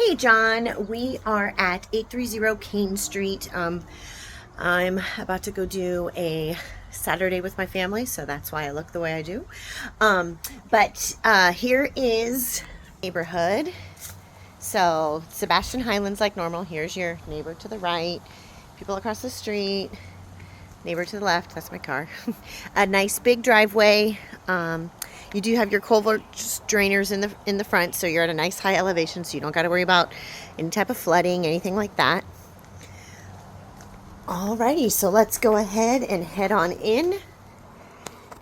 Hey John, we are at 830 Cain Street. I'm about to go do a Saturday with my family, so that's why I look the way I do. But here is neighborhood. So Sebastian Highlands like normal. Here's your neighbor to the right, people across the street, neighbor to the left. That's my car. A nice big driveway. You do have your culvert drainers in the front, so you're at a nice high elevation, so you don't got to worry about any type of flooding, anything like that. Alrighty, so let's go ahead and head on in.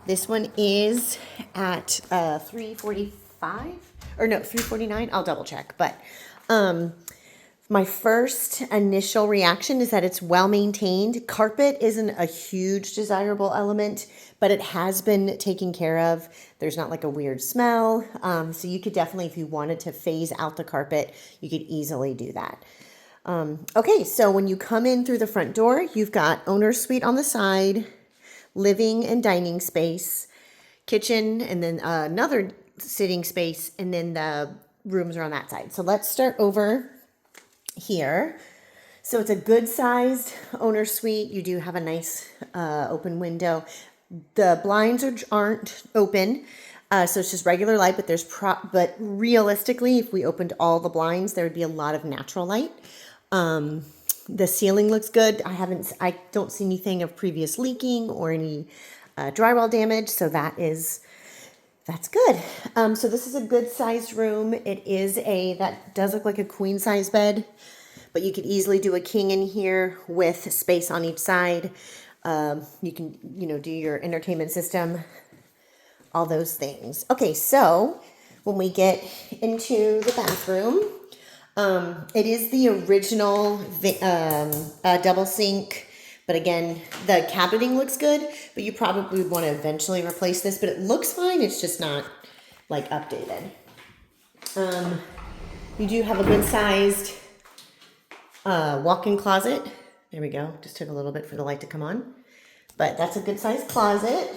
This one is at 345 or no 349. I'll double check, but my first initial reaction is that it's well maintained. Carpet isn't a huge desirable element, but it has been taken care of. There's not like a weird smell. So you could definitely, if you wanted to phase out the carpet, you could easily do that. Okay, so when you come in through the front door, you've got owner's suite on the side, living and dining space, kitchen, and then another sitting space, and then the rooms are on that side. So let's start over here. So it's a good sized owner suite. You do have a nice open window. The blinds aren't open, so it's just regular light. But but realistically, if we opened all the blinds, there would be a lot of natural light. The ceiling looks good. I don't see anything of previous leaking or any drywall damage. So that's good. So this is a good sized room. That does look like a queen size bed, but you could easily do a king in here with space on each side. You can, do your entertainment system, all those things. Okay. So when we get into the bathroom, it is the original, double sink. But again, the cabineting looks good, but you probably would want to eventually replace this, but it looks fine. It's just not like updated. You do have a good sized walk-in closet. There we go. Just took a little bit for the light to come on, but that's a good sized closet.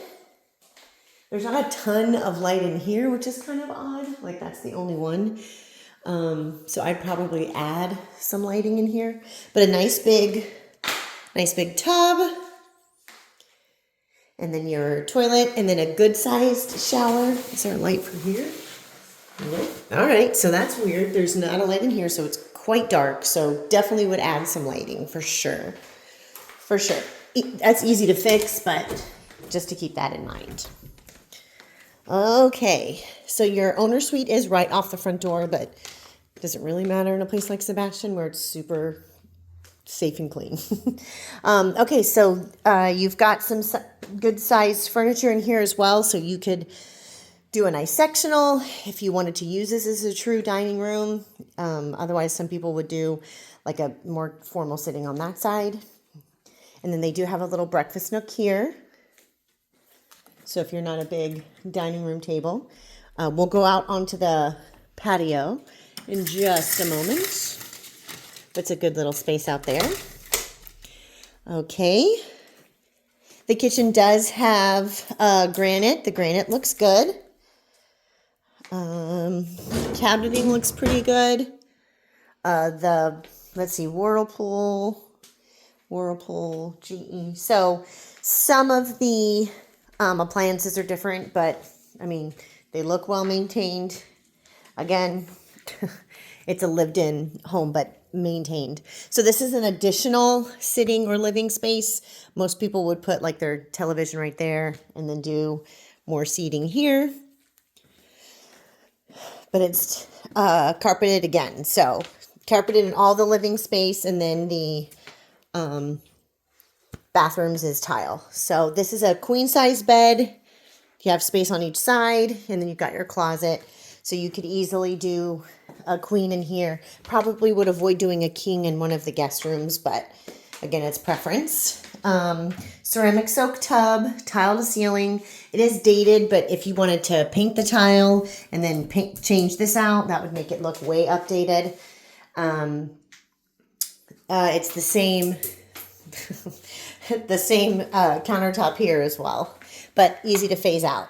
There's not a ton of light in here, which is kind of odd. Like that's the only one. So I'd probably add some lighting in here, but a nice big tub, and then your toilet, and then a good sized shower. Is there a light from here? All right, so that's weird. There's not a light in here, so it's quite dark. So definitely would add some lighting for sure. For sure. That's easy to fix, but just to keep that in mind. Okay, so your owner suite is right off the front door, but does it really matter in a place like Sebastian where it's super safe and clean? Okay, so you've got some good sized furniture in here as well, so you could do a nice sectional if you wanted to use this as a true dining room. Otherwise, some people would do like a more formal sitting on that side. And then they do have a little breakfast nook here. So if you're not a big dining room table, we'll go out onto the patio in just a moment. It's a good little space out there. Okay. The kitchen does have granite. The granite looks good. Cabineting looks pretty good. Let's see, Whirlpool, GE. So some of the appliances are different, but I mean, they look well maintained. Again, it's a lived-in home, but maintained. So this is an additional sitting or living space. Most people would put like their television right there and then do more seating here. But it's carpeted again. So carpeted in all the living space, and then the bathrooms is tile. So this is a queen size bed. You have space on each side, and then you've got your closet. So you could easily do a queen in here. Probably would avoid doing a king in one of the guest rooms, but again, it's preference. Ceramic soak tub, tile to ceiling. It is dated, but if you wanted to paint the tile and then change this out, that would make it look way updated. It's the same, the same countertop here as well, but easy to phase out.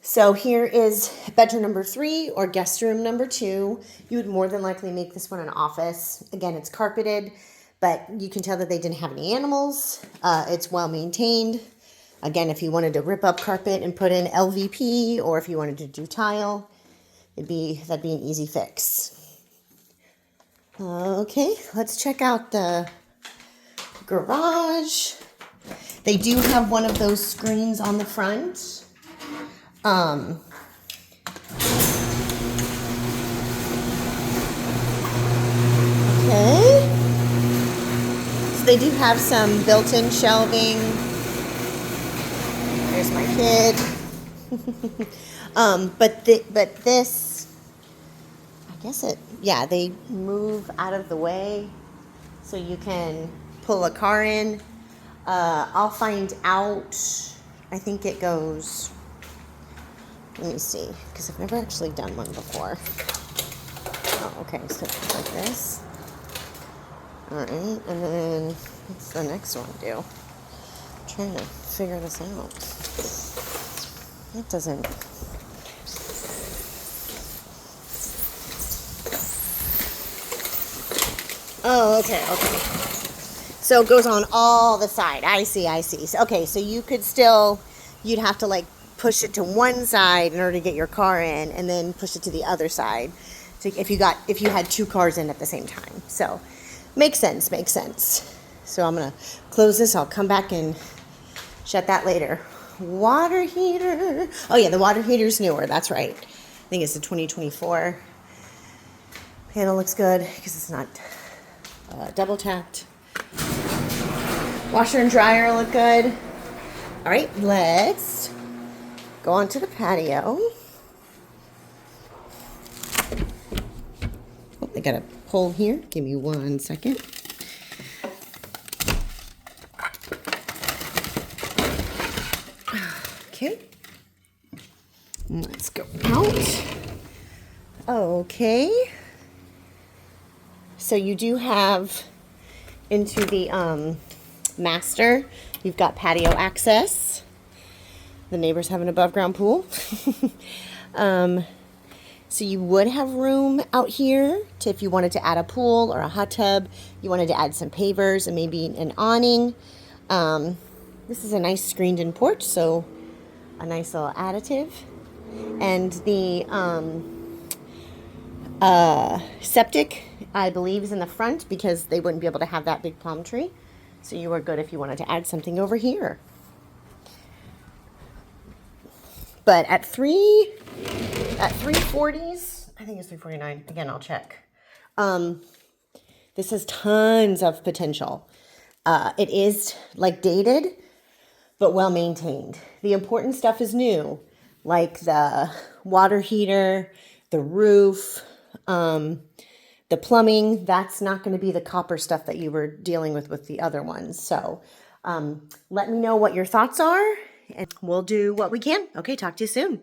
So here is bedroom number 3 or guest room number 2. You would more than likely make this one an office. Again, it's carpeted, but you can tell that they didn't have any animals. It's well maintained. Again, if you wanted to rip up carpet and put in LVP, or if you wanted to do tile, that'd be an easy fix. Okay, let's check out the garage. They do have one of those screens on the front. Okay. So they do have some built-in shelving. There's my kid. But this, I guess they move out of the way so you can pull a car in. I'll find out. I think it goes. Let me see, because I've never actually done one before. Oh, okay, so it goes like this. All right, and then what's the next one do? I'm trying to figure this out. That doesn't. Oh, okay. So it goes on all the side. I see. So, okay, so you'd have to like push it to one side in order to get your car in, and then push it to the other side. So if you had 2 cars in at the same time. So makes sense. So I'm gonna close this. I'll come back and shut that later. Water heater. Oh yeah, the water heater's newer. That's right. I think it's the 2024. Panel looks good because it's not double tapped. Washer and dryer look good. All right, let's go on to the patio. Oh, I got a pole here. Give me 1 second. Okay. Let's go out. Okay. So you do have into the master, you've got patio access. The neighbors have an above ground pool. So you would have room out here if you wanted to add a pool or a hot tub. You wanted to add some pavers and maybe an awning. This is a nice screened in porch, so a nice little additive. And the septic, I believe, is in the front because they wouldn't be able to have that big palm tree. So you are good if you wanted to add something over here. But at 340s, I think it's 349. Again, I'll check. This has tons of potential. It is like dated, but well maintained. The important stuff is new, like the water heater, the roof, the plumbing. That's not going to be the copper stuff that you were dealing with the other ones. So let me know what your thoughts are, and we'll do what we can. Okay, talk to you soon.